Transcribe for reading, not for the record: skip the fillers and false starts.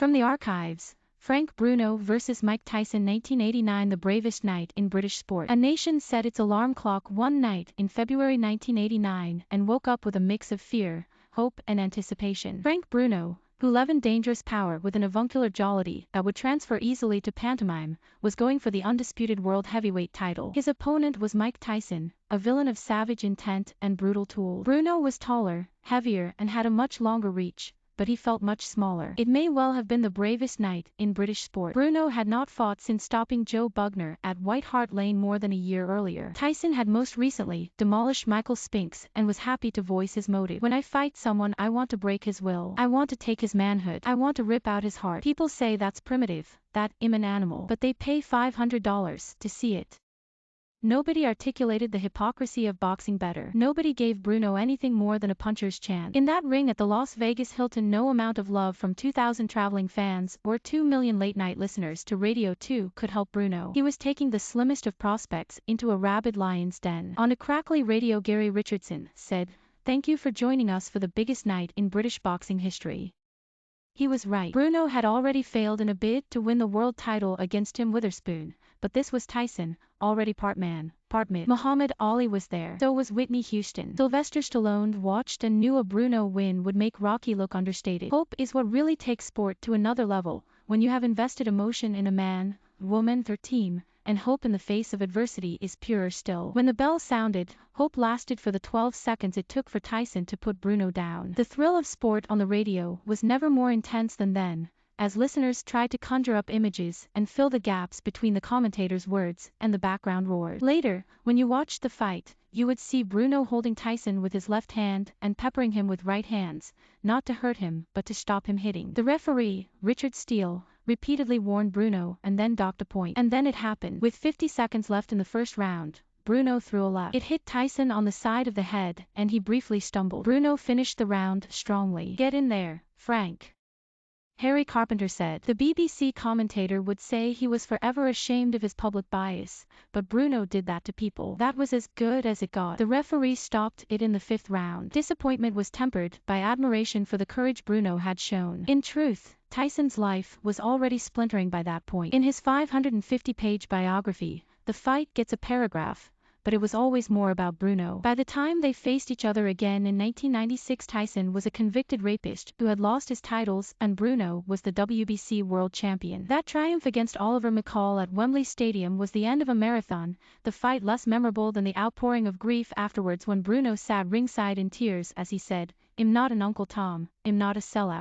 From the archives, Frank Bruno vs. Mike Tyson 1989. The bravest night in British sport. A nation set its alarm clock one night in February 1989 and woke up with a mix of fear, hope and anticipation. Frank Bruno, who leavened dangerous power with an avuncular jollity that would transfer easily to pantomime, was going for the undisputed world heavyweight title. His opponent was Mike Tyson, a villain of savage intent and brutal tools. Bruno was taller, heavier and had a much longer reach, but he felt much smaller. It may well have been the bravest night in British sport. Bruno had not fought since stopping Joe Bugner at White Hart Lane more than a year earlier. Tyson had most recently demolished Michael Spinks and was happy to voice his motive. When I fight someone, I want to break his will. I want to take his manhood. I want to rip out his heart. People say that's primitive, that I'm an animal, but they pay $500 to see it. Nobody articulated the hypocrisy of boxing better. Nobody gave Bruno anything more than a puncher's chance. In that ring at the Las Vegas Hilton, no amount of love from 2,000 traveling fans or 2 million late-night listeners to Radio 2 could help Bruno. He was taking the slimmest of prospects into a rabid lion's den. On a crackly radio, Gary Richardson said, "Thank you for joining us for the biggest night in British boxing history." He was right. Bruno had already failed in a bid to win the world title against Tim Witherspoon, but this was Tyson, already part man, part myth. Muhammad Ali was there. So was Whitney Houston. Sylvester Stallone watched and knew a Bruno win would make Rocky look understated. Hope is what really takes sport to another level, when you have invested emotion in a man, woman or team, and hope in the face of adversity is purer still. When the bell sounded, hope lasted for the 12 seconds it took for Tyson to put Bruno down. The thrill of sport on the radio was never more intense than then, as listeners tried to conjure up images and fill the gaps between the commentator's words and the background roars. Later, when you watched the fight, you would see Bruno holding Tyson with his left hand and peppering him with right hands, not to hurt him but to stop him hitting. The referee, Richard Steele, repeatedly warned Bruno and then docked a point. And then it happened. With 50 seconds left in the first round, Bruno threw a left. It hit Tyson on the side of the head and he briefly stumbled. Bruno finished the round strongly. "Get in there, Frank," Harry Carpenter said. The BBC commentator would say he was forever ashamed of his public bias, but Bruno did that to people. That was as good as it got. The referee stopped it in the 5th round. Disappointment was tempered by admiration for the courage Bruno had shown. In truth, Tyson's life was already splintering by that point. In his 550-page biography, the fight gets a paragraph, but it was always more about Bruno. By the time they faced each other again in 1996, Tyson was a convicted rapist who had lost his titles and Bruno was the WBC world champion. That triumph against Oliver McCall at Wembley Stadium was the end of a marathon, the fight less memorable than the outpouring of grief afterwards when Bruno sat ringside in tears as he said, "I'm not an Uncle Tom, I'm not a sellout."